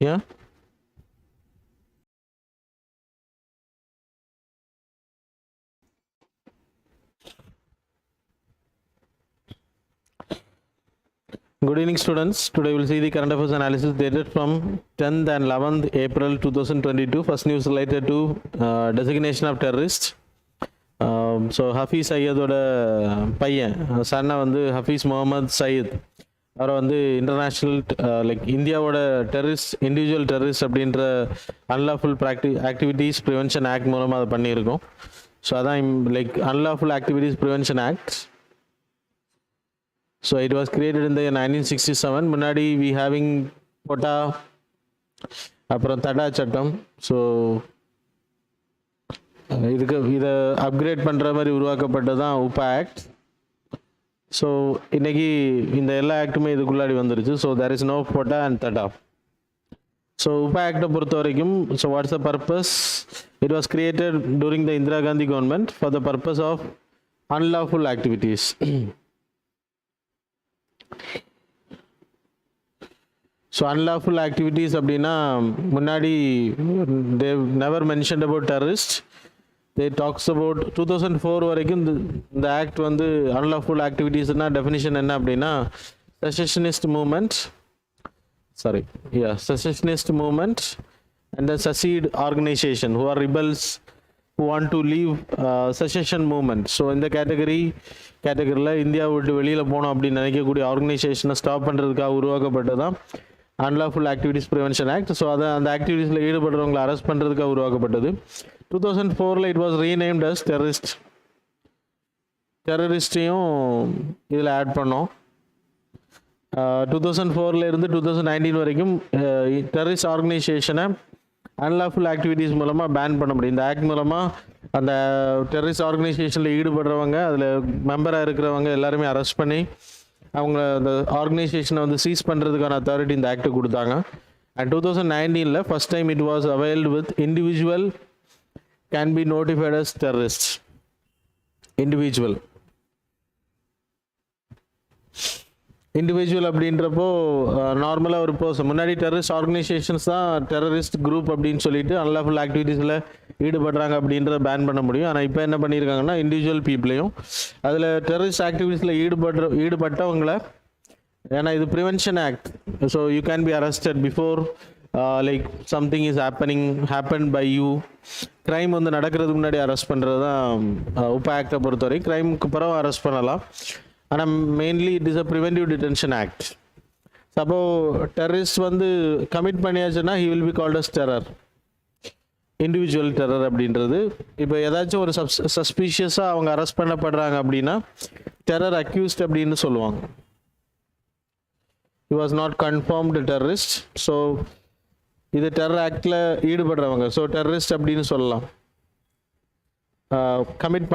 படிங்க. Good evening students. Today we will see the current affairs analysis dated from 10th and 11th April 2022. First news related to designation of terrorists. So Hafiz Sayyidோட பையன் சன்னா வந்து Hafiz Mohammed Zayed அவரை வந்து international like இந்தியாவோட terrorist individual terrorist அப்படின்ற unlawful activities prevention act மூலமாக அதை பண்ணியிருக்கோம். So அதான் like unlawful activities prevention act. So it was created in the 1967. முன்னாடி we having பொட்டா அப்புறம் தடா சட்டம். ஸோ இதை அப்கிரேட் பண்ணுற மாதிரி உருவாக்கப்பட்டது தான் உபா ஆக்ட். ஸோ இன்னைக்கு இந்த எல்லா ஆக்டுமே இதுக்குள்ளாடி வந்துருச்சு. So there is no POTA and TADA. So UAPA ஆக்டை பொறுத்த வரைக்கும் so what's the purpose? It was created during the Indira Gandhi government for the purpose of unlawful activities. So unlawful activities அப்படின்னா முன்னாடி they never mentioned about terrorist. they talks about 2004 வரைக்கும் இந்த act வந்து unlawful ஆக்டிவிட்டீஸ்னா definition என்ன அப்படின்னா secessionist movement and the secede organization who are rebels who want to leave secession movement. So இந்த கேட்டகரியில் India விட்டு வெளியில் போனோம் அப்படின்னு நினைக்கக்கூடிய ஆர்கனைசேஷனை ஸ்டாப் பண்ணுறதுக்காக உருவாக்கப்பட்டதான் unlawful activities prevention act. So அதை அந்த ஆக்டிவிட்டீஸில் ஈடுபடுறவங்களை அரெஸ்ட் பண்ணுறதுக்காக உருவாக்கப்பட்டது. 2004 இட் வாஸ் ரீநேம்ட் அஸ் டெரரிஸ்டையும் இதில் ஆட் பண்ணோம். 2004 இருந்து 2019 வரைக்கும் டெரரிஸ்ட் ஆர்கனைசேஷனை அன்லாஃபுல் ஆக்டிவிட்டீஸ் மூலமாக பேன் பண்ண முடியும். இந்த ஆக்ட் மூலமாக அந்த டெரரிஸ்ட் ஆர்கனைசேஷனில் ஈடுபடுறவங்க அதில் மெம்பராக இருக்கிறவங்க எல்லாருமே அரெஸ்ட் பண்ணி அவங்க அந்த ஆர்கனைசேஷனை வந்து சீஸ் பண்ணுறதுக்கான அத்தாரிட்டி இந்த ஆக்டை கொடுத்தாங்க. And 2019 first time it was availed with individual can be notified as terrorist. Individual அப்படின்றப்போ நார்மலாக ஒரு பர்சன் முன்னாடி டெரரிஸ்ட் ஆர்கனைசேஷன்ஸ் தான் டெரரிஸ்ட் குரூப் அப்படின்னு சொல்லிட்டு அன்லாஃபுல் ஆக்டிவிட்டீஸில் ஈடுபடுறாங்க அப்படின்றத பேன் பண்ண முடியும். ஆனால் இப்போ என்ன பண்ணியிருக்காங்கன்னா இண்டிவிஜுவல் பீப்புளையும் அதில் டெரரிஸ்ட் ஆக்டிவிட்டீஸில் ஈடுபட்டவங்கள ஏன்னா இது prevention act. So you can be arrested before like something is happen by you. Crime வந்து நடக்கிறதுக்கு முன்னாடி அரெஸ்ட் பண்ணுறது தான் உபா ஆக்டை பொறுத்தவரை. க்ரைமுக்கு பிறகு அரெஸ்ட் பண்ணலாம். ஆனால் mainly it is a preventive detention act. அப்போ டெரரிஸ்ட் வந்து கமிட் பண்ணியாச்சுன்னா he will be called as terror, individual terror அப்படின்றது. இப்போ ஏதாச்சும் ஒரு சஸ்பீஷியஸாக அவங்க அரெஸ்ட் பண்ணப்படுறாங்க அப்படின்னா டெரர் அக்யூஸ்ட் அப்படின்னு சொல்லுவாங்க. he was not confirmed terrorist. So இது டெரர் ஆக்டில் ஈடுபடுறவங்க ஸோ டெரரிஸ்ட் அப்படின்னு சொல்லலாம். கமிட்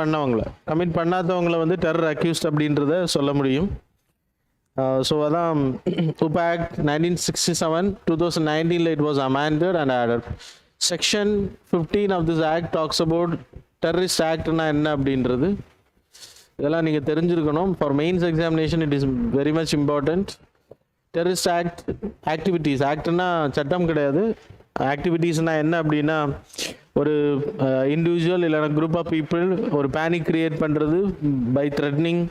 பண்ணாதவங்களை வந்து டெரர் அக்யூஸ்ட் அப்படின்றத சொல்ல முடியும். ஸோ அதான் உபா act 1967. 2019 it was amended and added. Section 15 of this act talks about terrorist actனா என்ன அப்படின்றது. இதெல்லாம் நீங்கள் தெரிஞ்சிருக்கணும். For mains examination it is very much important. Terrorist act activities, ஆக்ட்னா சட்டம் கிடையாது. ஆக்டிவிட்டீஸ்னால் என்ன அப்படின்னா ஒரு இண்டிவிஜுவல் இல்லைனா குரூப் ஆஃப் பீப்புள் ஒரு பேனிக் கிரியேட் பண்ணுறது by threatening,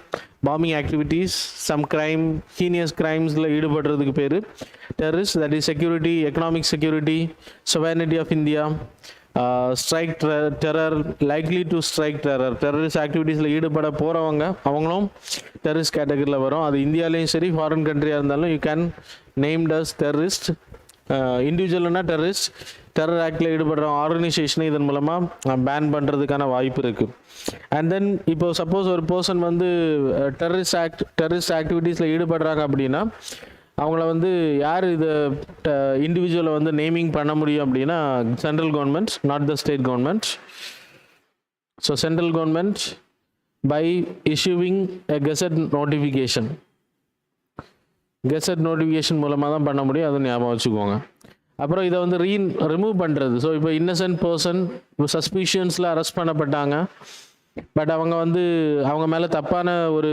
bombing activities, some crime, heinous க்ரைம்ஸில் ஈடுபடுறதுக்கு பேர் terrorist. That is security, economic security, sovereignty of India, strike terror, likely to strike terror. Terrorist ஆக்டிவிட்டீஸில் ஈடுபட போகிறவங்க அவங்களும் டெரரிஸ்ட் கேட்டகரியில் வரும். அது இந்தியாவிலையும் சரி ஃபாரின் கண்ட்ரியாக இருந்தாலும் you can named as terrorist. இண்டிவிஜுவல்னா டெரரிஸ்ட், டெரர் ஆக்டில் ஈடுபடுற ஆர்கனைசேஷனை இதன் மூலமாக பேன் பண்ணுறதுக்கான வாய்ப்பு இருக்குது. அண்ட் தென் இப்போ சப்போஸ் ஒரு பர்சன் வந்து டெரரிஸ்ட் ஆக்டிவிட்டீஸில் ஈடுபடுறாங்க அப்படின்னா அவங்கள வந்து யார் இதை இண்டிவிஜுவலை வந்து நேமிங் பண்ண முடியும் அப்படின்னா central government, not the state government. So central government by issuing a gazette notification மூலமாக தான் பண்ண முடியும். அதை ஞாபகம் வச்சுக்கோங்க. அப்புறம் இதை வந்து ரிமூவ் பண்ணுறது. ஸோ இப்போ இன்னசென்ட் பர்சன் சஸ்பிஷியன்ஸில் அரெஸ்ட் பண்ணப்பட்டாங்க, பட் அவங்க மேலே தப்பான ஒரு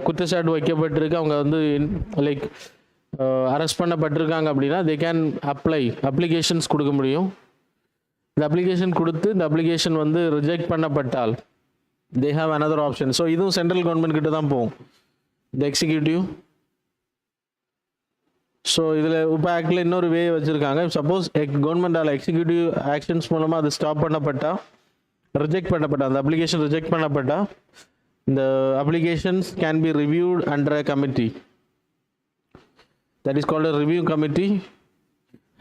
குற்றச்சாட்டு வைக்கப்பட்டிருக்கு. அவங்க வந்து லைக் அரெஸ்ட் பண்ணப்பட்டிருக்காங்க அப்படின்னா தே கேன் அப்ளிகேஷன்ஸ் கொடுக்க முடியும். இந்த அப்ளிகேஷன் கொடுத்து இந்த அப்ளிகேஷன் வந்து ரிஜெக்ட் பண்ணப்பட்டால் they have another option. So இதுவும் சென்ட்ரல் கவர்மெண்ட் கிட்ட தான் போகும், இந்த எக்ஸிக்யூட்டிவ். ஸோ இதில் இப்போ ஆக்டில் இன்னொரு வே வச்சுருக்காங்க. சப்போஸ் கவர்மெண்டால் எக்ஸிக்யூட்டிவ் ஆக்ஷன்ஸ் மூலமாக அது ஸ்டாப் பண்ணப்பட்டால், ரிஜெக்ட் பண்ணப்பட்டால், அந்த அப்ளிகேஷன் ரிஜெக்ட் பண்ணப்பட்டால், இந்த applications can be reviewed under a committee. That is called a review committee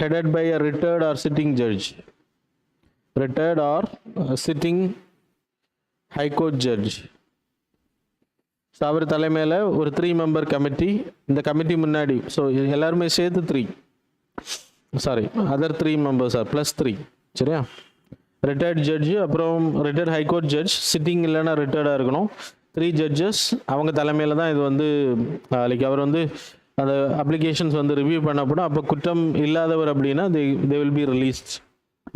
headed by a retired or sitting judge. Retired or sitting high court judge. So அவர் தலைமையில் ஒரு 3 member committee. இந்த committee முன்னாடி so எல்லாருமே சேர்த்து 3, sorry other 3 members R +3, சரியா? Retired judge, அப்புறம் retired high court judge, sitting இல்லைன்னா ரிட்டையர்டாக இருக்கணும். 3 judges அவங்க தலைமையில் தான் இது வந்து லைக் அவர் வந்து அந்த அப்ளிகேஷன்ஸ் வந்து ரிவ்யூ பண்ணப்படும். அப்போ குற்றம் இல்லாதவர் அப்படின்னா they will be released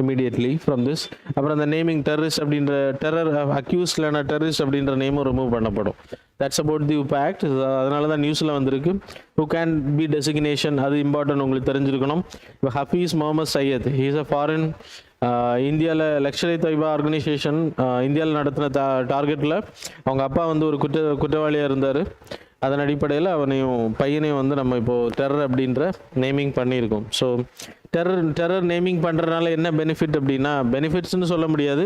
immediately from this. அப்புறம் அந்த நேமிங் டெரரிஸ்ட் அப்படின்ற டெரர் அக்யூஸ் இல்லைனா டெரரிஸ்ட் அப்படின்ற நேமும் ரிமூவ் பண்ணப்படும். That's about the UP Act. அதனால தான் நியூஸில் வந்திருக்கு. ஹூ கேன் பி டெசிக்னேஷன், அது இம்பார்ட்டன்ட் உங்களுக்கு தெரிஞ்சிருக்கணும். இப்போ Hafiz Muhammad Saeed, he is a foreign இந்தியாவில் லக்ஷர் தொய்பா ஆர்கனைசேஷன் இந்தியாவில் நடத்தின டார்கெட்டில் அவங்க அப்பா வந்து ஒரு குற்றவாளியாக இருந்தார். அதன் அடிப்படையில் அவனையும் பையனையும் வந்து நம்ம இப்போது டெரர் அப்படின்ற நேமிங் பண்ணியிருக்கோம். ஸோ டெரர் நேமிங் பண்ணுறதுனால என்ன பெனிஃபிட் அப்படின்னா, பெனிஃபிட்ஸ்னு சொல்ல முடியாது,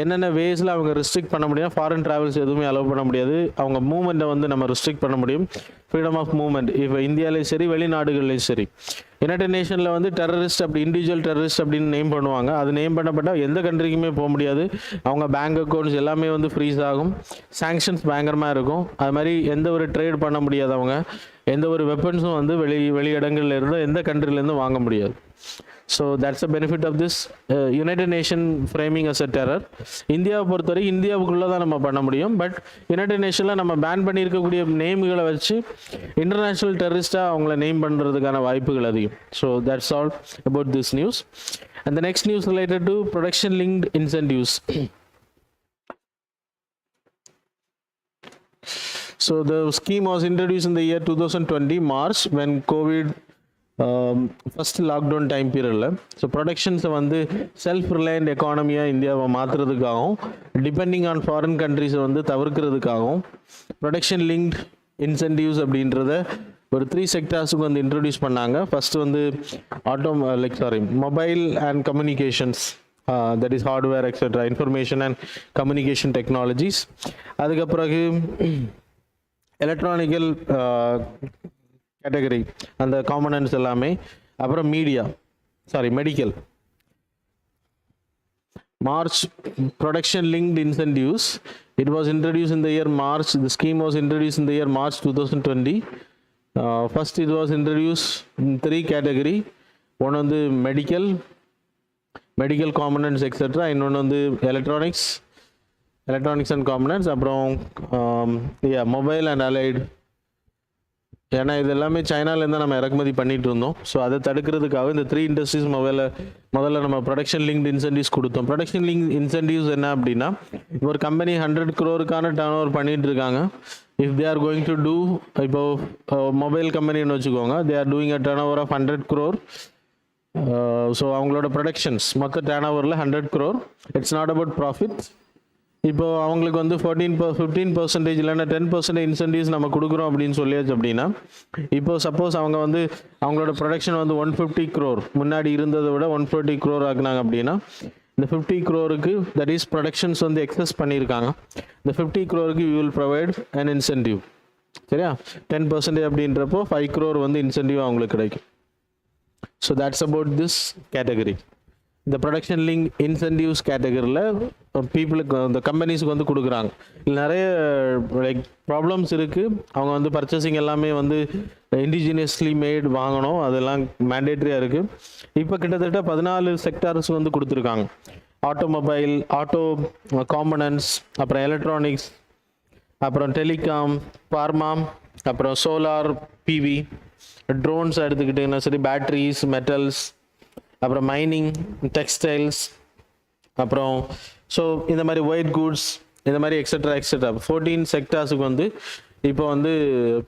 என்னென்ன வேஸில் அவங்க ரெஸ்ட்ரிக்ட் பண்ண முடியும். ஃபாரின் ட்ராவல்ஸ் எதுவுமே அலோவ் பண்ண முடியாது. அவங்க மூவ்மெண்ட்டை வந்து நம்ம ரெஸ்ட்ரிக்ட் பண்ண முடியும். ஃப்ரீடம் ஆஃப் மூவ்மெண்ட் இப்போ இந்தியாவிலையும் சரி வெளிநாடுகள்லையும் சரி. யுனைடெட் நேஷனில் வந்து டெரரிஸ்ட் அப்படி இண்டிவிஜுவல் டெரரிஸ்ட் அப்படின்னு நேம் பண்ணுவாங்க. அது நேம் பண்ணப்பட்டால் எந்த கண்ட்ரிக்குமே போக முடியாது. அவங்க பேங்க் அக்கௌண்ட்ஸ் எல்லாமே வந்து ஃப்ரீஸ் ஆகும். சாங்ஷன்ஸ் பயங்கரமாக இருக்கும். அது மாதிரி எந்த ஒரு ட்ரேட் பண்ண முடியாது. அவங்க எந்த ஒரு வெப்பன்ஸும் வந்து வெளி இடங்கள்ல இருந்து எந்த கண்ட்ரிலேருந்து வாங்க முடியாது. So that's a benefit of this United Nation framing as a terror. இந்தியாவை பொறுத்தவரை இந்தியாவுக்குள்ளே தான் நம்ம பண்ண முடியும். பட் யுனைடெட் நேஷனில் நம்ம பேன் பண்ணியிருக்கக்கூடிய நேம்களை வச்சு இன்டர்நேஷ்னல் டெரரிஸ்ட்டாக அவங்கள நேம் பண்ணுறதுக்கான வாய்ப்புகள் அதிகம். So that's all about this news. And the next news related to production linked incentives. So the scheme was introduced in the year 2020 March when COVID first lockdown time பீரியடில். So ப்ரொடக்ஷன்ஸை வந்து self reliant எக்கானமியாக இந்தியாவை மாற்றுறதுக்காகவும் depending on foreign கண்ட்ரிஸை வந்து தவிர்க்கிறதுக்காகவும் production linked incentives அப்படின்றத ஒரு 3 செக்டார்ஸுக்கு வந்து introduce பண்ணாங்க. First வந்து mobile and communications, that is hardware etc, information and communication technologies. அதுக்கு பிறகு எலக்ட்ரானிக்கல் கேட்டகரி அந்த காம்பனன்ட்ஸ் எல்லாமே. அப்புறம் medical. March production linked incentives, it was introduced in the year March. The scheme was introduced in the year March 2020. First it was introduced in 3 category. One வந்து medical components etcetera, இன்னொன்று வந்து electronics and components, அப்புறம் mobile and allied. ஏன்னா இது எல்லாமே சைனாலேருந்து நம்ம இறக்குமதி பண்ணிட்டு இருந்தோம். ஸோ அதை தடுக்கிறதுக்காக இந்த 3 இண்டஸ்ட்ரீஸ் முதல்ல நம்ம ப்ரொடக்ஷன் லிங்க்ட் இன்சென்டிவ்ஸ் கொடுத்தோம். ப்ரொடக்ஷன் லிங்க் இன்சென்டிவ்ஸ் என்ன அப்படின்னா, ஒரு கம்பெனி 100 crore டர்ன் ஓவர் பண்ணிட்டு இருக்காங்க. If they are going to do, இப்போ மொபைல் கம்பெனின்னு வச்சுக்கோங்க, they are doing a turnover of 100 crore. So அவங்களோட ப்ரொடக்ஷன்ஸ் மொத்த டர்ன் ஓவரில் 100 crore. It's not about profit. இப்போ அவங்களுக்கு வந்து 15% இல்லைன்னா 10% இன்சென்டிவ்ஸ் நம்ம கொடுக்குறோம் அப்படின்னு சொல்லியாச்சு. அப்படின்னா இப்போ சப்போஸ் அவங்க வந்து அவங்களோட ப்ரொடக்ஷன் வந்து 150 crore முன்னாடி இருந்ததை விட 140 crore ஆக்குனாங்க அப்படின்னா, இந்த 50 crore தட் இஸ் ப்ரொடக்ஷன்ஸ் வந்து எக்ஸஸ் பண்ணியிருக்காங்க. இந்த 50 crore you will provide an incentive. சரியா? 10% அப்படின்றப்போ 5 crore வந்து இன்சென்டிவ் அவங்களுக்கு கிடைக்கும். So that's about this category. இந்த ப்ரொடக்ஷன் லிங்க் இன்சென்டிவ்ஸ் கேட்டகரியில் பீப்புளுக்கு இந்த கம்பெனிஸுக்கு வந்து கொடுக்குறாங்க. இதில் நிறைய ப்ராப்ளம்ஸ் இருக்குது. அவங்க வந்து பர்ச்சேசிங் எல்லாமே வந்து இண்டிஜினியஸ்லி மேட் வாங்கணும், அதெல்லாம் மேண்டேட்ரியாக இருக்குது. இப்போ கிட்டத்தட்ட 14 செக்டார்ஸ் வந்து கொடுத்துருக்காங்க. ஆட்டோமொபைல், ஆட்டோ காம்பனன்ட்ஸ், அப்புறம் எலக்ட்ரானிக்ஸ், அப்புறம் டெலிகாம், பார்மா, அப்புறம் சோலார் பிவி, ட்ரோன்ஸ் எடுத்துக்கிட்டிங்கன்னா சரி, பேட்ரிஸ், மெட்டல்ஸ், அப்புறம் மைனிங், டெக்ஸ்டைல்ஸ், அப்புறம் இந்த மாதிரி ஒயிட் கூட்ஸ், இந்த மாதிரி எக்ஸெட்ரா 14 செக்டார்ஸுக்கு வந்து இப்போ வந்து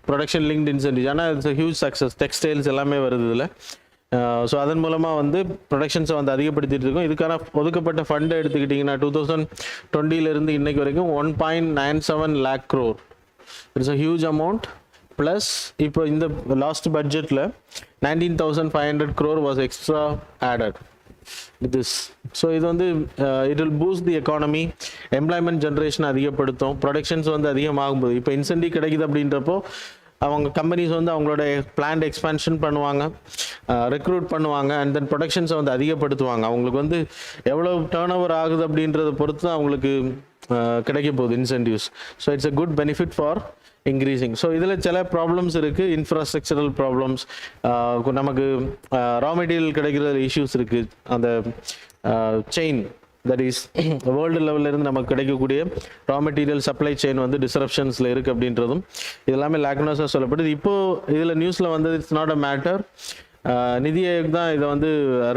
ப்ரொடக்ஷன் லிங்க்டு இன்சென்டிவ்ஸ், ஆனால் இட்ஸ் ஹியூஜ் சக்ஸஸ். டெக்ஸ்டைல்ஸ் எல்லாமே வருது இதில். ஸோ அதன் மூலமாக வந்து ப்ரொடக்ஷன்ஸை வந்து அதிகப்படுத்திட்டு இருக்கோம். இதுக்கான ஒதுக்கப்பட்ட ஃபண்டை எடுத்துக்கிட்டிங்கன்னா 2020 இன்னைக்கு வரைக்கும் 1.97 lakh crore. It's a huge amount. Plus இப்போ இந்த லாஸ்ட் பட்ஜெட்டில் 19,500 crore was extra added this. So இது வந்து it will boost the economy, employment generation அதிகப்படுத்தும், ப்ரொடக்ஷன்ஸ் வந்து அதிகமாகும்போது. இப்போ இன்சென்டிவ் கிடைக்குது அப்படின்றப்போ அவங்க கம்பெனிஸ் வந்து அவங்களோட பிளான்ட் எக்ஸ்பான்ஷன் பண்ணுவாங்க, ரெக்ரூட் பண்ணுவாங்க, அண்ட் தென் ப்ரொடக்ஷன்ஸை வந்து அதிகப்படுத்துவாங்க. அவங்களுக்கு வந்து எவ்வளோ டேர்ன் ஓவர் ஆகுது அப்படின்றத பொறுத்து தான் அவங்களுக்கு கிடைக்க போகுது incentives. So it's a good benefit for increasing. So இதில் சில ப்ராப்ளம்ஸ் இருக்குது, இன்ஃப்ராஸ்ட்ரக்சரல் ப்ராப்ளம்ஸ், நமக்கு ரா மெட்டீரியல் கிடைக்கிற இஷ்யூஸ் இருக்குது. அந்த செயின், தட் இஸ் வேர்ல்டு லெவலில் நமக்கு கிடைக்கக்கூடிய ரா மெட்டீரியல் சப்ளை செயின் வந்து டிஸ்ரப்ஷன்ஸில் இருக்குது அப்படின்றதும் இதெல்லாமே லேக்னஸாக சொல்லப்படுது. இப்போது இதில் நியூஸில் வந்து இட்ஸ் நாட் அ மேட்டர். நிதி ஆயோக் தான் இதை வந்து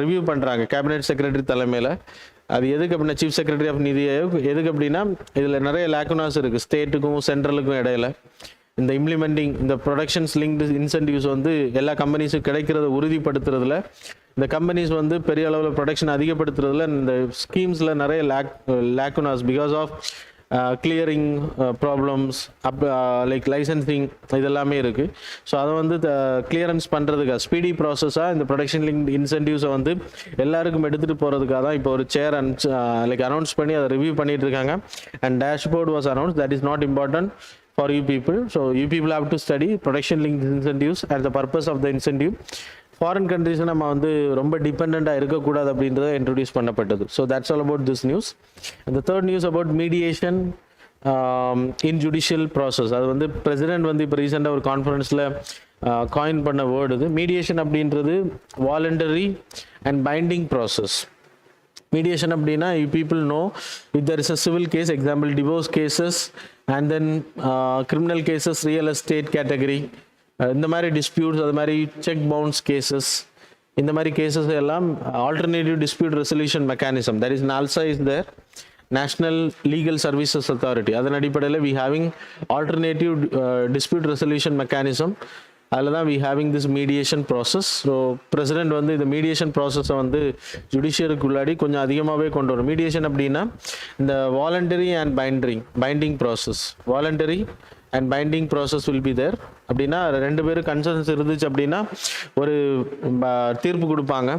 ரிவ்யூ பண்ணுறாங்க கேபினெட் செக்ரட்டரி தலைமையில். அது எதுக்கு அப்படின்னா சீஃப் செக்ரட்டரி ஆஃப் நிதி ஆயோக். எதுக்கு அப்படின்னா இதில் நிறைய லேக்குனாஸ் இருக்குது ஸ்டேட்டுக்கும் சென்ட்ரலுக்கும் இடையில. இந்த இம்ப்ளிமெண்டிங் இந்த ப்ரொடக்ஷன்ஸ் லிங்க்டு இன்சென்டிவ்ஸ் வந்து எல்லா கம்பெனிஸும் கிடைக்கிறத உறுதிப்படுத்துறதுல, இந்த கம்பெனிஸ் வந்து பெரிய அளவில் ப்ரொடக்ஷன் அதிகப்படுத்துறதுல இந்த ஸ்கீம்ஸில் நிறைய lacunas because of clearing problems, like licensing, இதெல்லாமே இருக்குது. ஸோ அதை வந்து கிளியரன்ஸ் பண்ணுறதுக்காக ஸ்பீடி ப்ராசஸாக இந்த ப்ரொடக்ஷன் லிங்க் இன்சென்டிவ்ஸை வந்து எல்லாருக்கும் எடுத்துகிட்டு போகிறதுக்காக தான் இப்போ ஒரு சேர் லைக் அனௌன்ஸ் பண்ணி அதை ரிவ்யூ பண்ணிட்டு இருக்காங்க. And dashboard was announce. That is not important for you people. So you people have to study production linked incentives and the purpose of the incentive. Foreign countries நம்ம வந்து ரொம்ப டிபெண்டண்டாக இருக்கக்கூடாது அப்படின்றத introduce பண்ணப்பட்டது. So that's all about this news. And the third news about mediation in judicial process. அது வந்து president வந்து இப்போ ரீசெண்டாக ஒரு கான்ஃபரன்ஸில் காயின் பண்ண வேர்டு இது. மீடியேஷன் அப்படின்றது voluntary and binding process. Mediation அப்படின்னா you people know if there is a civil case, example divorce cases and then criminal cases, real estate category, இந்த மாதிரி டிஸ்பியூட்ஸ், அது மாதிரி செக் பவுன்ஸ் கேசஸ், இந்த மாதிரி கேசஸ் எல்லாம் alternative dispute resolution mechanism, that is NALSA is there, national legal services authority. அதன் அடிப்படையில் we having alternative dispute resolution mechanism. அதில் தான் we having this mediation process. So president வந்து இந்த மீடியேஷன் ப்ராசஸை வந்து ஜுடிஷியருக்கு உள்ளாடி கொஞ்சம் அதிகமாகவே கொண்டு வரும். மீடியேஷன் அப்படின்னா இந்த voluntary and binding process, voluntary and binding process will be there. அப்படின்னா ரெண்டு பேரும் கன்சர்ன்ஸ் இருந்துச்சு அப்படின்னா ஒரு தீர்ப்பு கொடுப்பாங்க.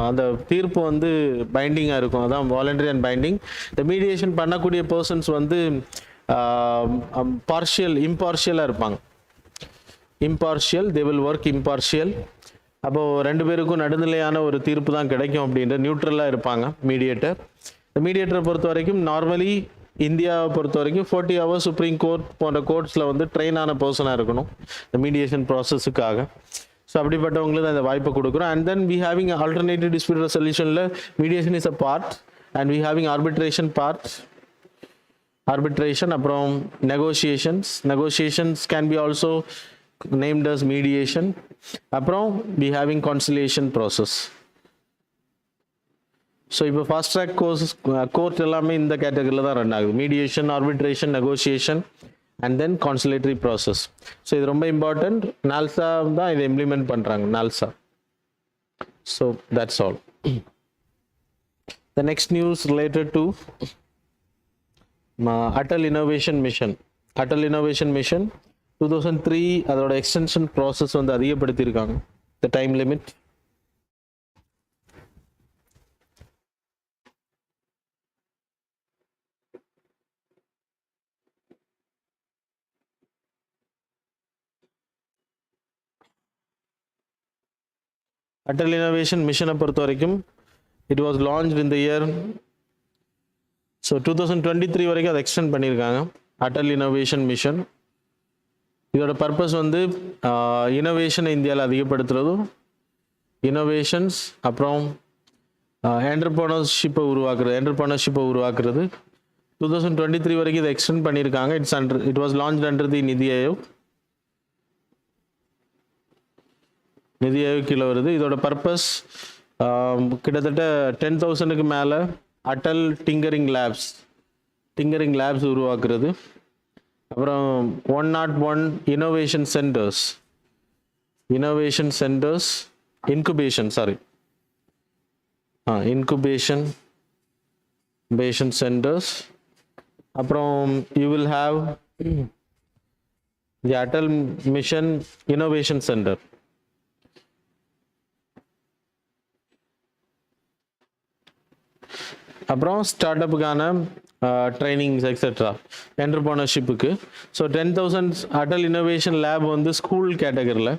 அந்த தீர்ப்பு வந்து பைண்டிங்காக இருக்கும், அதான் வாலண்டரி அண்ட் பைண்டிங். இந்த மீடியேஷன் பண்ணக்கூடிய பர்சன்ஸ் வந்து இம்பார்ஷியலாக இருப்பாங்க. Impartial, they will work impartial. அப்போது ரெண்டு பேருக்கும் நடுநிலையான ஒரு தீர்ப்பு தான் கிடைக்கும் அப்படின்ற நியூட்ரலாக இருப்பாங்க மீடியேட்டர். இந்த மீடியேட்டரை பொறுத்த வரைக்கும் நார்மலி இந்தியாவை பொறுத்த வரைக்கும் 40 hours சுப்ரீம் கோர்ட் போன்ற கோர்ட்ஸில் வந்து ட்ரெயின் ஆன பர்சனாக இருக்கணும் இந்த மீடியேஷன் ப்ராசஸுக்காக. ஸோ அப்படிப்பட்டவங்களுக்கு தான் இந்த வாய்ப்பை கொடுக்குறோம். And then we having alternative dispute ரெசல்யூஷனில் mediation is a part and we having arbitration part. Arbitration அப்புறம் negotiations can be also named as mediation. அப்புறம் we having conciliation process. So இப்போ ஃபாஸ்ட் ட்ராக் கோர்ட் எல்லாமே இந்த கேட்டகரியில் தான் run ஆகுது. Mediation, arbitration, negotiation and then conciliatory process. So இது ரொம்ப இம்பார்ட்டண்ட். NALSA தான் இதை இம்ப்ளிமெண்ட் பண்ணுறாங்க, NALSA. So that's all. The next news related to Atal innovation mission. Atal innovation mission 2003 அதோட எக்ஸ்டென்ஷன் ப்ராசஸ் வந்து அதிகப்படுத்தியிருக்காங்க, the time limit. Atal innovation மிஷனை பொறுத்த வரைக்கும் it was launched in the year. So 2023 வரைக்கும் அதை எக்ஸ்டெண்ட் பண்ணியிருக்காங்க, அட்டல் இன்னோவேஷன் மிஷன். இதோட பர்பஸ் வந்து இனோவேஷனை இந்தியாவில் அதிகப்படுத்துறதும், இனோவேஷன்ஸ் அப்புறம் என்டர்பிரனர்ஷிப்பை உருவாக்குறது. 2023 வரைக்கும் இதை எக்ஸ்டெண்ட் பண்ணியிருக்காங்க. It was launched under the நிதி ஆயோக். நிதி ஆயோக் கீழே வருது. இதோட பர்பஸ் கிட்டத்தட்ட 10,000க்கு மேலே அட்டல் டிங்கரிங் லேப்ஸ் உருவாக்குறது. அப்புறம் 101 innovation centers, incubation centers. அப்புறம் you will have the Atal Mission Innovation Center. அப்புறம் ஸ்டார்ட் அப்புக்கான ட்ரைனிங்ஸ் எக்ஸெட்ரா என்டர்பிரனர்ஷிப்புக்கு. ஸோ 10,000 அடல் இனோவேஷன் லேப் வந்து ஸ்கூல் கேட்டகரியில்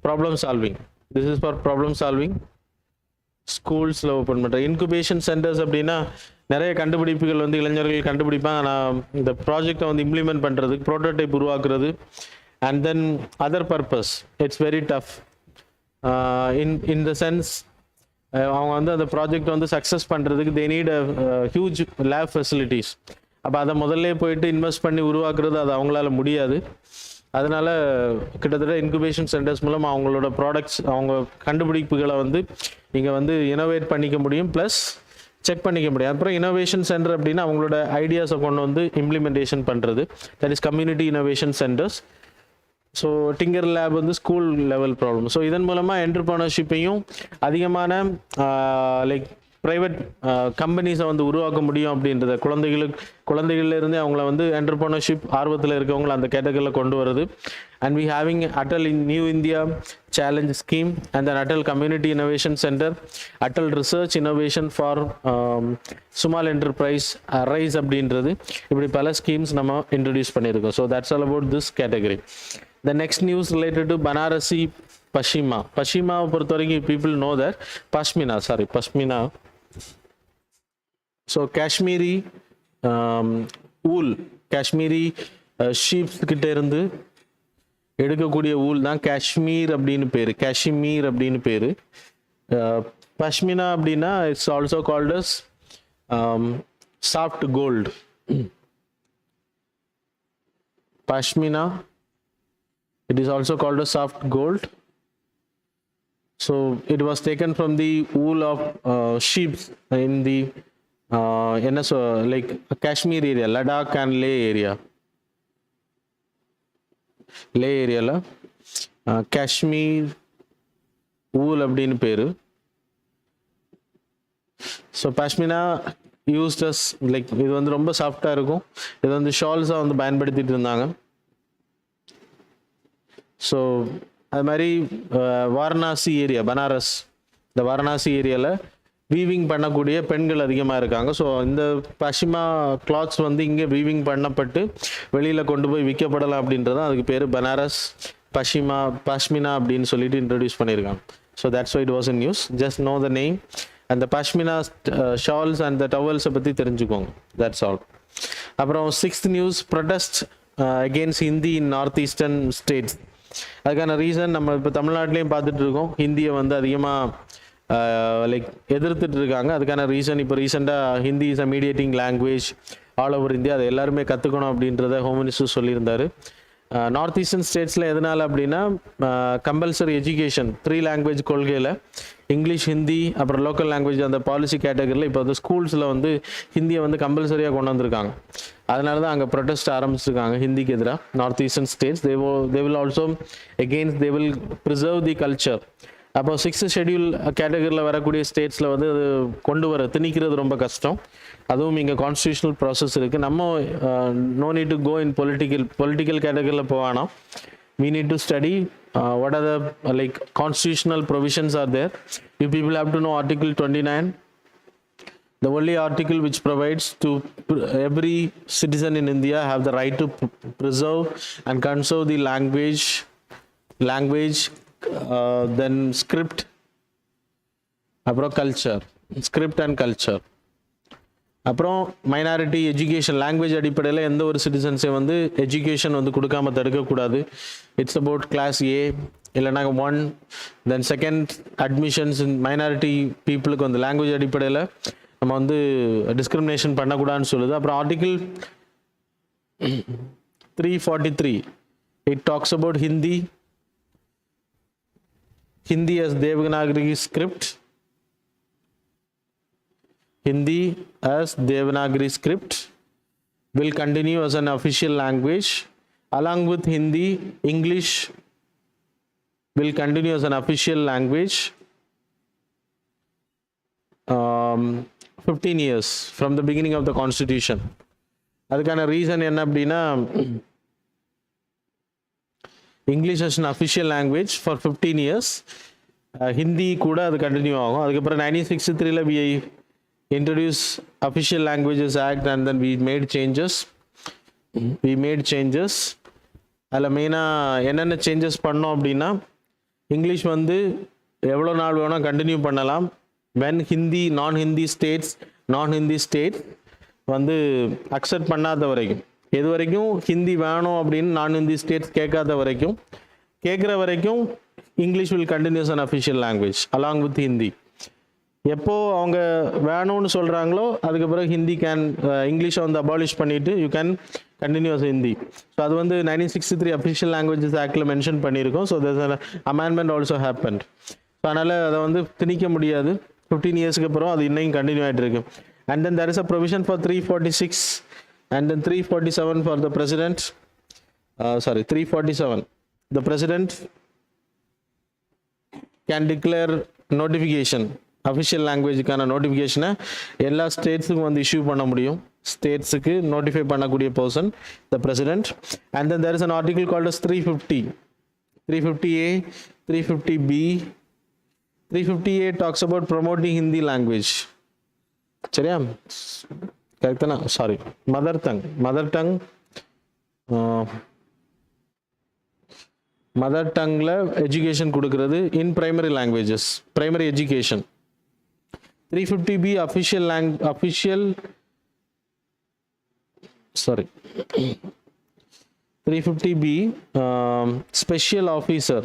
problem solving, this is for problem solving ஸ்கூல்ஸில் ஓப்பன் பண்ணுறேன். இன்குபேஷன் சென்டர்ஸ் அப்படின்னா நிறைய கண்டுபிடிப்புகள் வந்து இளைஞர்கள் கண்டுபிடிப்பாங்க. நான் இந்த ப்ராஜெக்டை வந்து இம்ப்ளிமெண்ட் பண்ணுறதுக்கு ப்ரோட்டோடைப் உருவாக்குறது and then other purpose it's very tough in the sense அவங்க வந்து அந்த ப்ராஜெக்ட் வந்து சக்ஸஸ் பண்ணுறதுக்கு they need huge lab facilities. அப்போ அதை முதல்ல போயிட்டு இன்வெஸ்ட் பண்ணி உருவாக்குறது அது அவங்களால முடியாது. அதனால் கிட்டத்தட்ட இன்குபேஷன் சென்டர்ஸ் மூலம் அவங்களோட ப்ராடக்ட்ஸ் அவங்க கண்டுபிடிப்புகளை வந்து நீங்கள் வந்து இனோவேட் பண்ணிக்க முடியும், ப்ளஸ் செக் பண்ணிக்க முடியும். அப்புறம் இனோவேஷன் சென்டர் அப்படின்னா அவங்களோட ஐடியாஸை கொண்டு வந்து இம்ப்ளிமெண்டேஷன் பண்ணுறது, that is community innovation centres. So tinker lab வந்து ஸ்கூல் லெவல் ப்ராப்ளம். ஸோ இதன் மூலமாக என்டர்பிரனர்ஷிப்பையும் அதிகமான லைக் ப்ரைவேட் கம்பெனிஸை வந்து உருவாக்க முடியும் அப்படின்றத குழந்தைகள்லேருந்தே அவங்கள வந்து என்டர்பிரனர்ஷிப் ஆர்வத்தில் இருக்கவங்களை அந்த கேட்டகரியில் கொண்டு வருது. And we having Atal new India challenge scheme and then Atal community innovation centre, Atal research innovation for small enterprise rise அப்படின்றது, இப்படி பல ஸ்கீம்ஸ் நம்ம இன்ட்ரடியூஸ் பண்ணியிருக்கோம். So that's all about this category. The next news related to Banarasi Pashmina. Pashmina பொறுத்த வரைக்கும் people know that Pashmina. So Kashmiri wool, Kashmiri sheep கிட்ட இருந்து எடுக்கக்கூடிய wool தான் காஷ்மீர் அப்படின்னு பேரு, காஷ்மீர் அப்படின்னு பேரு. Pashmina அப்படின்னா it's also called as soft gold. Pashmina, it is also called a soft gold. So it was taken from the wool of sheep in the like Kashmir area, Ladakh and Leh area. Leh area la Kashmir wool அப்படினு பேரு. So Pashmina used as like இது வந்து ரொம்ப சாஃப்டா இருக்கும். இது வந்து ஷால்ஸா வந்து பயன்படுத்திட்டு இருந்தாங்க. ஸோ அது மாதிரி வாரணாசி ஏரியா, பனாரஸ், இந்த வாரணாசி ஏரியாவில் வீவிங் பண்ணக்கூடிய பெண்கள் அதிகமாக இருக்காங்க. ஸோ இந்த பஷ்மினா கிளாத்ஸ் வந்து இங்கே வீவிங் பண்ணப்பட்டு வெளியில் கொண்டு போய் விற்கப்படலாம் அப்படின்றதான் அதுக்கு பேர் பனாரஸ் பஷ்மினா அப்படின்னு சொல்லிட்டு இன்ட்ரடியூஸ் பண்ணியிருக்காங்க. So that's why it was in news. Just know the name அந்த பஷ்மினா ஷால்ஸ் அண்ட் த டவல்ஸை பற்றி தெரிஞ்சுக்கோங்க. That's all. அப்புறம் 6th news, protest against Hindi in north eastern states. அதுக்கான ரீசன் நம்ம இப்போ தமிழ்நாட்டிலையும் பார்த்துட்டு இருக்கோம், ஹிந்தியை வந்து அதிகமாக லைக் எதிர்த்துட்டு இருக்காங்க. அதுக்கான ரீசன் இப்போ ரீசெண்டாக Hindi is a mediating language all over India, அதை எல்லாருமே கற்றுக்கணும் அப்படின்றத ஹோம் மினிஸ்டர் சொல்லியிருந்தார். நார்த் ஈஸ்டர்ன் ஸ்டேட்ஸில் எதனால் அப்படின்னா கம்பல்சரி எஜுகேஷன் 3 லாங்குவேஜ் கொள்கையில் இங்கிலீஷ், ஹிந்தி, அப்புறம் லோக்கல் லாங்குவேஜ் அந்த பாலிசி கேட்டகரியில் இப்போ வந்து ஸ்கூல்ஸில் வந்து ஹிந்தியை வந்து கம்பல்சரியாக கொண்டு வந்திருக்காங்க. அதனால தான் அங்கே ப்ரொடெஸ்ட் ஆரம்பிச்சிருக்காங்க ஹிந்திக்கு எதிராக. North eastern states they will also against they will preserve the culture. அப்போ 6th ஷெட்யூல் கேட்டகரியில் வரக்கூடிய ஸ்டேட்ஸில் வந்து அது கொண்டு வர திணிக்கிறது ரொம்ப கஷ்டம். அதுவும் இங்கே கான்ஸ்டியூஷனல் ப்ராசஸ் இருக்குது. நம்ம no need to go in political கேட்டகரியில் போவானா. we need to study what are the like constitutional provisions are there. You people have to know Article 29, the only article which provides to every citizen in India have the right to preserve and conserve the language then script, அப்புறம் culture, script and culture. அப்புறம் minority education, language அடிப்படையில் எந்த ஒரு சிட்டிசன்ஸை வந்து education வந்து கொடுக்காம தடுக்கக்கூடாது. It's about class ஏ இல்லைனா 1, then second admissions இன் minority பீப்புளுக்கு வந்து லாங்குவேஜ் அடிப்படையில் நம்ம வந்து டிஸ்கிரிமினேஷன் பண்ணக்கூடாதுன்னு சொல்லுது. அப்புறம் article 343 it talks about Hindi as Devanagari script. Hindi as Devanagari script. will continue as an official language. Along with Hindi, English will continue as an official language. 15 years from the beginning of the constitution. அதுக்கான reason என்ன அப்படின்னா English as an official language for 15 years. Hindi கூட அது continue ஆகும். அதுக்கப்புறம் 1963ல we introduced official languages act and then we made changes. அதில் மெயினாக என்னென்ன சேஞ்சஸ் பண்ணோம் அப்படின்னா இங்கிலீஷ் வந்து எவ்வளோ நாள் வேணால் கண்டினியூ பண்ணலாம். வென் ஹிந்தி நான் ஹிந்தி ஸ்டேட் வந்து அக்செப்ட் பண்ணாத வரைக்கும், எது வரைக்கும் ஹிந்தி வேணும் அப்படின்னு நான் ஹிந்தி ஸ்டேட்ஸ் கேட்காத வரைக்கும், கேட்குற வரைக்கும் English will continues an official language along with Hindi. எப்போ அவங்க வேணும்னு சொல்கிறாங்களோ அதுக்கு பிறகு ஹிந்தி இங்கிலீஷை வந்து அபாலிஷ் பண்ணிவிட்டு you can continues Hindi. So அது வந்து 1963 அஃபிஷியல் லாங்குவேஜஸ் ஆக்டில் மென்ஷன் பண்ணியிருக்கோம். So there's amendment also happened. So அதனால் அதை வந்து திணிக்க முடியாது. 15 இயர்ஸ்க்கு அப்புறம் அது இன்னையும் கண்டினியூ ஆகிட்டு இருக்கு. And then there is a provision for 346 and then 347 for the president. 347. The president can declare notification, official லாங்குவேஜுக்கான நோட்டிஃபிகேஷனை எல்லா ஸ்டேட்ஸுக்கும் வந்து இஷ்யூ பண்ண முடியும். ஸ்டேட்ஸுக்கு நோட்டிஃபை பண்ணக்கூடிய person the president. And then there is an article called as 350A, 350B. 350A talks about promoting Hindi language. சரியா? கரெக்ட் தானே? சாரி, மதர் டங்கில் எஜுகேஷன் கொடுக்கறது in primary languages, primary education. 350B official 350B special officer,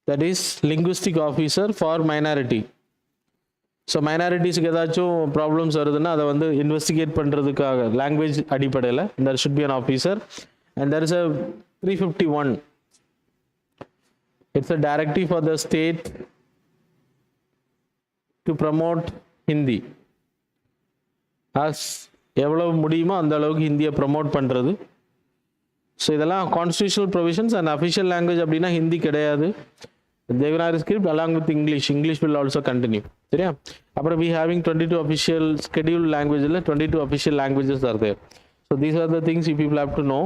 that is linguistic officer for minority. So மைனாரிட்டிஸுக்கு ஏதாச்சும் problems வருதுன்னா அதை வந்து investigate பண்ணுறதுக்காக லாங்குவேஜ் அடிப்படையில் there should be an officer. And there is a 351. It's a directive for the state to promote Hindi. எவ்வளவு முடியுமோ அந்த அளவுக்கு ஹிந்தியை ப்ரமோட் பண்ணுறது. ஸோ இதெல்லாம் constitutional provisions. And official language அப்படின்னா ஹிந்தி கிடையாது. Devanagari script along with English will also continue. சரியா? அப்புறம் we having 22 அஃபிஷியல் ஸ்கெடியூல் லாங்குவேஜில் 22 official languages are there. So these are the things you people have to know.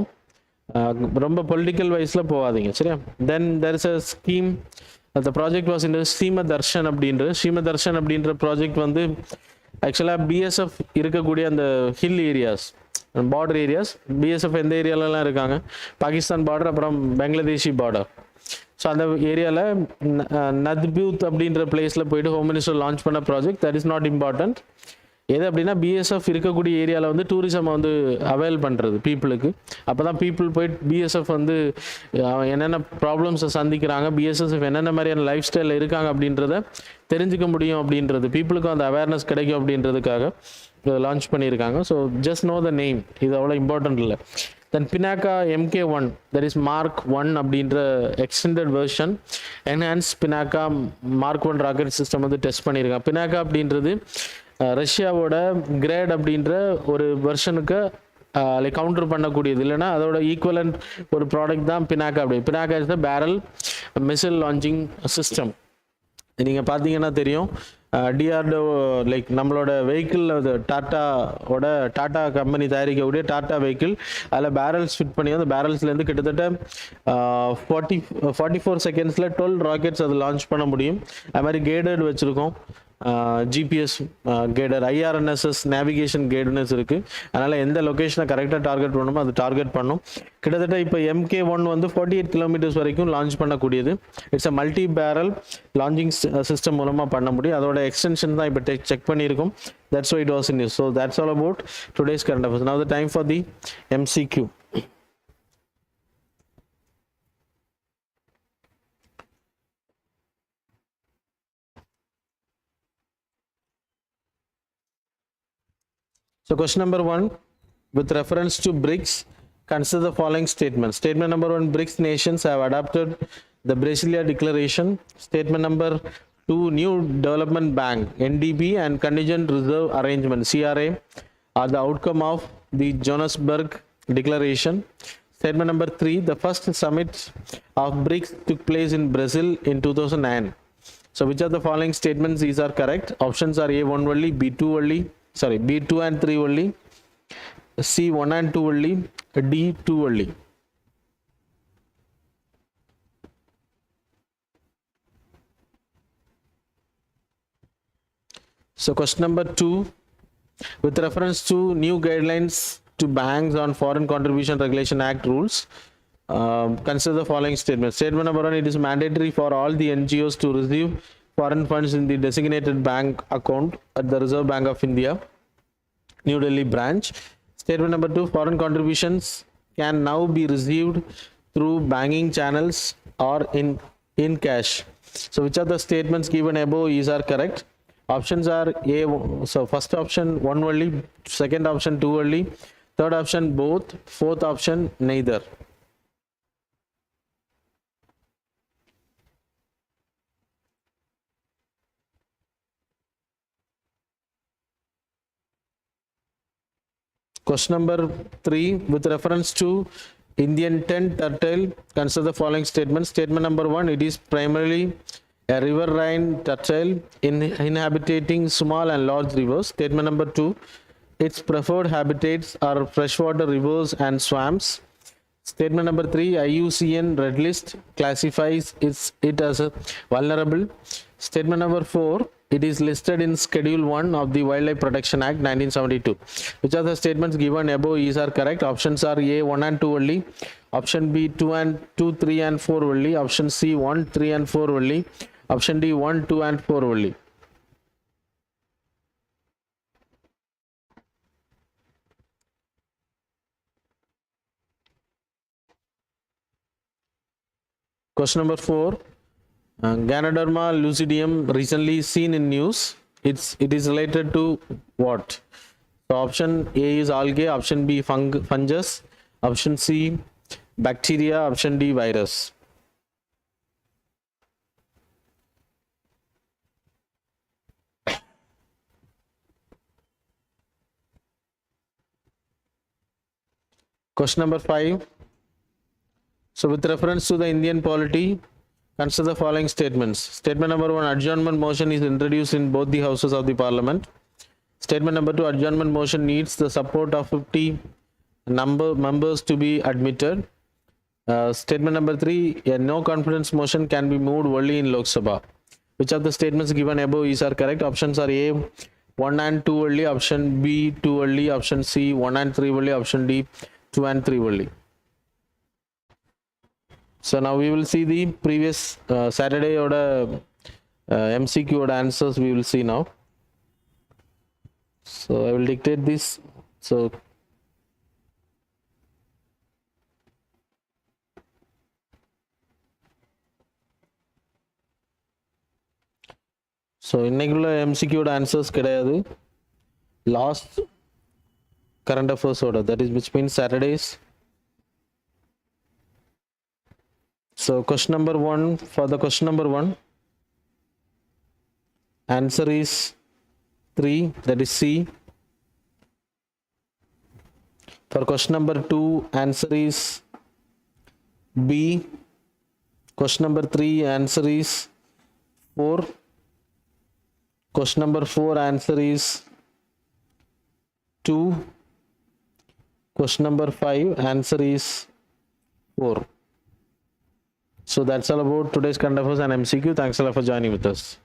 ரொம்ப political வைஸில் போகாதீங்க. சரியா? தென் there is a scheme. The project was in ஸ்ரீமதர்ஷன் அப்படின்ற project வந்து ஆக்சுவலாக பிஎஸ்எஃப் இருக்கக்கூடிய அந்த hill areas, border areas, BSF எந்த ஏரியாலலாம் இருக்காங்க, பாகிஸ்தான் பார்டர், அப்புறம் பங்களாதேஷி பார்டர். ஸோ அந்த ஏரியாவில் நத்பியூத் அப்படின்ற பிளேஸில் போயிட்டு ஹோம் மினிஸ்டர் லான்ச் பண்ண project. That is not important. எது அப்படின்னா பிஎஸ்எஃப் இருக்கக்கூடிய ஏரியாவில் வந்து டூரிசம் வந்து அவைல் பண்ணுறது பீப்புளுக்கு. அப்போ தான் பீப்புள் போயிட்டு பிஎஸ்எஃப் வந்து என்னென்ன ப்ராப்ளம்ஸை சந்திக்கிறாங்க, பிஎஸ்எஃப் என்னென்ன மாதிரியான லைஃப் ஸ்டைலில் இருக்காங்க அப்படின்றத தெரிஞ்சுக்க முடியும் அப்படின்றது, பீப்புளுக்கும் அந்த அவேர்னஸ் கிடைக்கும் அப்படின்றதுக்காக லான்ச் பண்ணியிருக்காங்க. So just know the name, இது அவ்வளோ இம்பார்ட்டன்ட் இல்லை. Then Pinaka MK1, that is Mark 1 அப்படின்ற extended version enhance Pinaka Mark 1 rocket system வந்து டெஸ்ட் பண்ணியிருக்காங்க. பினாக்கா அப்படின்றது ரஷ்யாவோட கிரேட் அப்படின்ற ஒரு வெர்ஷனுக்கு லைக் கவுண்டர் பண்ணக்கூடியது, இல்லைனா அதோட ஈக்குவலண்ட் ஒரு ப்ராடக்ட் தான் Pinaka. Pinaka is the barrel missile launching system. நீங்கள் பார்த்தீங்கன்னா தெரியும், டிஆர்டிஓ லைக் நம்மளோட வெஹிக்கிள், அது டாட்டா கம்பெனி தயாரிக்கக்கூடிய டாட்டா வெஹிக்கிள், அதில் பேரல்ஸ் ஃபிட் பண்ணி அந்த பேரல்ஸ்லேருந்து கிட்டத்தட்ட 44 செகண்ட்ஸில் 12 ராக்கெட்ஸ் அது லான்ச் பண்ண முடியும். அது மாதிரி கேடட் வச்சுருக்கோம், ஜிபிஎஸ் கேடர், IRNSS நேவிகேஷன் கேடர்னஸ் இருக்குது. அதனால் எந்த லொக்கேஷனை கரெக்டாக டார்கெட் பண்ணணுமோ அது டார்கெட் பண்ணும். கிட்டத்தட்ட இப்போ MK1 வந்து 48 கிலோமீட்டர்ஸ் வரைக்கும் லான்ச் பண்ணக்கூடியது. It's a multi barrel launching system மூலமாக பண்ண முடியும். அதோட எக்ஸ்டென்ஷன் தான் இப்போ செக் பண்ணியிருக்கோம். That's why it was in use. So that's all about today's current affairs. Now the time for the MCQ. So question number 1, with reference to BRICS, consider the following statements. Statement number 1, BRICS nations have adopted the Brasilia Declaration. Statement number 2, New Development Bank, NDB, and Contingent Reserve Arrangement, CRA, are the outcome of the Johannesburg Declaration. Statement number 3, the first summit of BRICS took place in Brazil in 2009. So which of the following statements these are correct? Options are A 1 only, B 2 only, B 2 and 3 only, C 1 and 2 only, D 2 only. So question number 2, with reference to new guidelines to banks on Foreign Contribution Regulation Act rules, consider the following statement. Statement number 1, it is mandatory for all the NGOs to receive foreign funds in the designated bank account at the Reserve Bank of India, New Delhi branch. Statement number 2, foreign contributions can now be received through banking channels or in cash. So which of the statements given above is are correct? Options are A, so first option 1 only, second option 2 only, third option both, fourth option neither. Question number 3, with reference to Indian tent turtle, consider the following statements. Statement number 1, it is primarily a riverine turtle inhabiting small and large rivers. Statement number 2, its preferred habitats are freshwater rivers and swamps. Statement number 3, IUCN Red List classifies it as a vulnerable. Statement number 4, it is listed in Schedule 1 of the Wildlife Protection Act 1972. Which of the statements given above is are correct? Options are A 1 and 2 only, option B 2, 3 and 4 only, option C 1, 3 and 4 only, option D 1, 2 and 4 only. Question number 4, Ganoderma lucidium recently seen in news. It is related to what? So option A is algae, option B fungus, option C bacteria, option D virus. Question number 5. So with reference to the Indian polity, consider the following statements. Statement number 1, adjournment motion is introduced in both the houses of the parliament. Statement number 2, adjournment motion needs the support of 50 members to be admitted. Statement number 3, a no confidence motion can be moved only in Lok Sabha. Which of the statements given above is are correct? Options are A 1 and 2 only, option B 2 only, option C 1 and 3 only, option D 2 and 3 only. So now we will see the previous Saturday order MCQ order answers we will see now. So I will dictate this. So இன்னைக்குள்ள MCQ order answers கிடையாது. Last current affairs order, that is which means Saturdays. So question number 1, for the question number 1, answer is 3, that is C. For question number 2, answer is B. Question number 3, answer is 4. Question number 4, answer is 2. Question number 5, answer is 4. So that's all about today's current affairs and MCQ. Thanks a lot for joining with us.